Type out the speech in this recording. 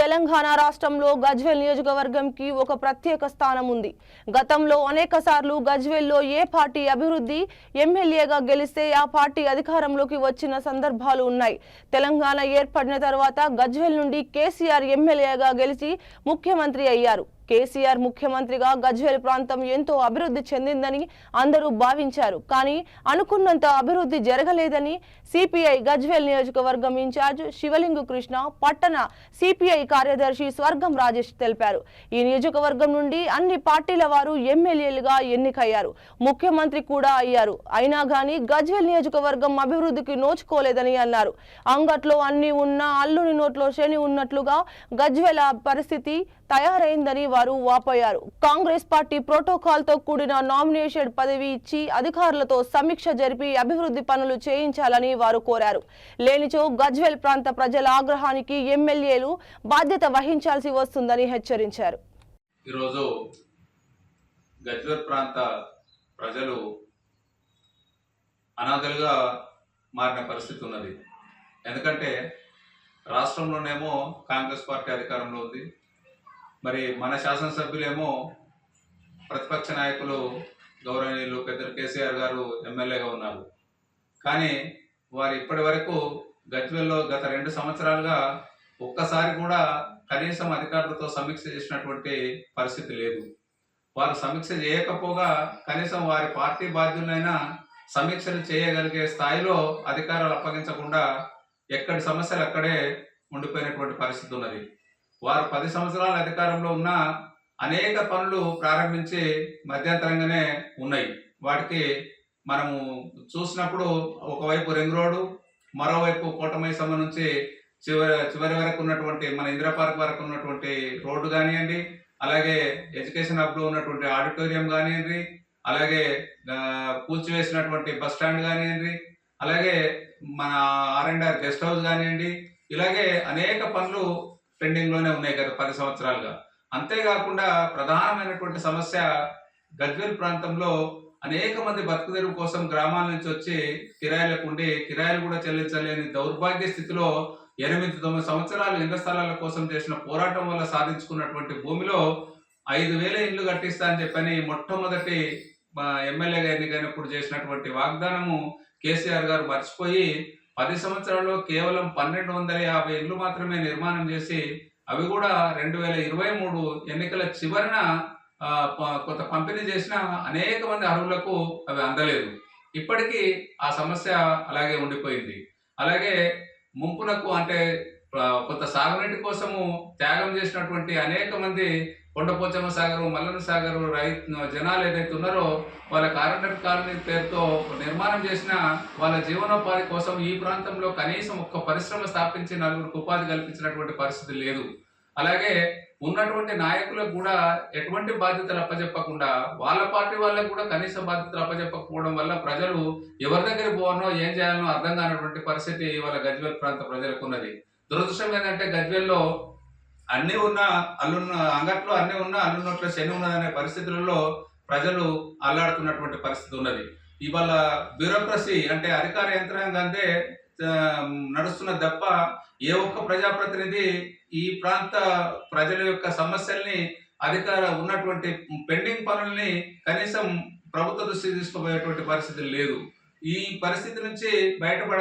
తెలంగాణ రాష్ట్రంలో గజ్వేల్ నియోజకవర్గంకి ఒక ప్రత్యేక స్థానం ఉంది. గతంలో అనేక సార్లు గజ్వేల్లో ఏ పార్టీ అభివృద్ధి ఎమ్మెల్యేగా గెలిస్తే ఆ పార్టీ అధికారంలోకి వచ్చిన సందర్భాలు ఉన్నాయి. తెలంగాణ ఏర్పడిన తర్వాత గజ్వేల్ నుండి కేసీఆర్ ఎమ్మెల్యేగా గెలిచి ముఖ్యమంత్రి అయ్యారు. కేసీఆర్ ముఖ్యమంత్రిగా గజ్వేల్ ప్రాంతం ఎంతో అభివృద్ధి చెందిందని అందరూ భావించారు. కానీ అనుకున్నంత అభివృద్ధి జరగలేదని సిపిఐ గజ్వేల్ నియోజకవర్గం ఇన్ఛార్జ్ శివలింగు కృష్ణ, పట్టణ సిపిఐ కార్యదర్శి స్వర్గం రాజేష్ తెలిపారు. ఈ నియోజకవర్గం నుండి అన్ని పార్టీల వారు ఎమ్మెల్యేలుగా ఎన్నికయ్యారు, ముఖ్యమంత్రి కూడా అయ్యారు. అయినా గానీ గజ్వేల్ నియోజకవర్గం అభివృద్ధికి నోచుకోలేదని అన్నారు. అంగట్లో అన్ని ఉన్నా అల్లుని నోట్లో శని ఉన్నట్లుగా గజ్వేల్ పరిస్థితి తయారైందని వారు వాపోయారు. కాంగ్రెస్ పార్టీ ప్రోటోకాల్ తో కూడిన నామినేషన్ పదవి ఇచ్చి అధికారులతో సమీక్ష జరిపి అభివృద్ధి పనులు చేయించాలని వారు కోరారు. లేనిచో గజ్వేల్ ప్రాంత ప్రజల ఆగ్రహానికి ఎమ్మెల్యేలు బాధ్యత వహించాల్సి వస్తుందని హెచ్చరించారు. ఈరోజు గజ్వేల్ ప్రాంత ప్రజలు అనాథలుగా మారిన పరిస్థితి ఉన్నది. ఎందుకంటే రాష్ట్రంలోనేమో కాంగ్రెస్ పార్టీ అధికారంలో ఉంది. మరి మన శాసనసభ్యులేమో ప్రతిపక్ష నాయకులు గౌరవనీయులు పెద్దలు కేసీఆర్ గారు ఎమ్మెల్యేగా ఉన్నారు. కానీ వారు ఇప్పటి వరకు గజ్వేల్లో గత 2 సంవత్సరాలుగా ఒక్కసారి కూడా కనీసం అధికారులతో సమీక్ష చేసినటువంటి పరిస్థితి లేదు. వారు సమీక్ష చేయకపోగా కనీసం వారి పార్టీ బాధ్యులైనా సమీక్షలు చేయగలిగే స్థాయిలో అధికారాలు అప్పగించకుండా ఎక్కడి సమస్యలు అక్కడే ఉండిపోయినటువంటి పరిస్థితి ఉన్నది. వారు 10 సంవత్సరాల అధికారంలో ఉన్న అనేక పనులు ప్రారంభించి మధ్యంతరంగానే ఉన్నాయి. వాటికి మనము చూసినప్పుడు ఒకవైపు రింగ్ రోడ్డు, మరోవైపు కోటమైసమ్మ నుంచి చివరి వరకు ఉన్నటువంటి మన ఇందిరా పార్క్ వరకు ఉన్నటువంటి రోడ్డు కానివ్వండి, అలాగే ఎడ్యుకేషన్ హబ్లో ఉన్నటువంటి ఆడిటోరియం కానివ్వండి, అలాగే కూల్చివేసినటువంటి బస్ స్టాండ్ కానివ్వండి, అలాగే మన R&R గెస్ట్ హౌస్ కానివ్వండి, ఇలాగే అనేక పనులు పెండింగ్ లోనే ఉన్నాయి గత 10 సంవత్సరాలుగా. అంతేకాకుండా ప్రధానమైనటువంటి సమస్య గజ్వేల్ ప్రాంతంలో అనేక మంది బతుకుదెరువు కోసం గ్రామాల నుంచి వచ్చి కిరాయిలకు ఉండి కిరాయిలు కూడా చెల్లించలేని దౌర్భాగ్య స్థితిలో 8-9 సంవత్సరాలు ఇళ్ల స్థలాల కోసం చేసిన పోరాటం వల్ల సాధించుకున్నటువంటి భూమిలో 5,000 ఇళ్లు కట్టిస్తా అని చెప్పని మొట్టమొదటి ఎమ్మెల్యేగా ఎన్నికైనప్పుడు చేసినటువంటి వాగ్దానము కేసీఆర్ గారు మర్చిపోయి 10 సంవత్సరాల్లో కేవలం 1,250 ఇళ్లు మాత్రమే నిర్మాణం చేసి అవి కూడా 2023 ఎన్నికల చివరన కొంత పంపిణీ చేసిన అనేక మంది అర్హులకు అవి అందలేదు. ఇప్పటికీ ఆ సమస్య అలాగే ఉండిపోయింది. అలాగే ముంపునకు అంటే కొంత సాగునీటి కోసము త్యాగం చేసినటువంటి అనేక మంది కొండపోచమ్మ సాగరు, మల్లన్న సాగరు జనాలు ఏదైతే ఉన్నారో వాళ్ళ కారణట్ కాలనీ పేరుతో నిర్మాణం చేసిన వాళ్ళ జీవనోపాధి కోసం ఈ ప్రాంతంలో కనీసం ఒక్క పరిశ్రమ స్థాపించి 4గురికి ఉపాధి కల్పించినటువంటి పరిస్థితి లేదు. అలాగే ఉన్నటువంటి నాయకులకు కూడా ఎటువంటి బాధ్యతలు అప్పచెప్పకుండా వాళ్ళ పార్టీ వాళ్ళకు కూడా కనీస బాధ్యతలు అప్పచెప్పకపోవడం వల్ల ప్రజలు ఎవరి దగ్గర పోవాలో ఏం చేయాలనో అర్థం కానటువంటి పరిస్థితి వాళ్ళ గజ్వేల్ ప్రాంత ప్రజలకు ఉన్నది. దురదృష్టం ఏంటంటే గజ్వేల్లో అన్ని ఉన్న అంగట్లో అన్ని ఉన్న అల్లున్నట్లో శని ఉన్నదనే పరిస్థితులలో ప్రజలు అల్లాడుతున్నటువంటి పరిస్థితి ఉన్నది. ఇవాళ బ్యూరోక్రసీ అంటే అధికార యంత్రాంగంటే నడుస్తున్న తప్ప ఏ ఒక్క ప్రజాప్రతినిధి ఈ ప్రాంత ప్రజల యొక్క సమస్యల్ని ఉన్నటువంటి పెండింగ్ పనుల్ని కనీసం ప్రభుత్వ దృష్టికి తీసుకుపోయేటువంటి పరిస్థితి లేదు. ఈ పరిస్థితి నుంచి బయటపడ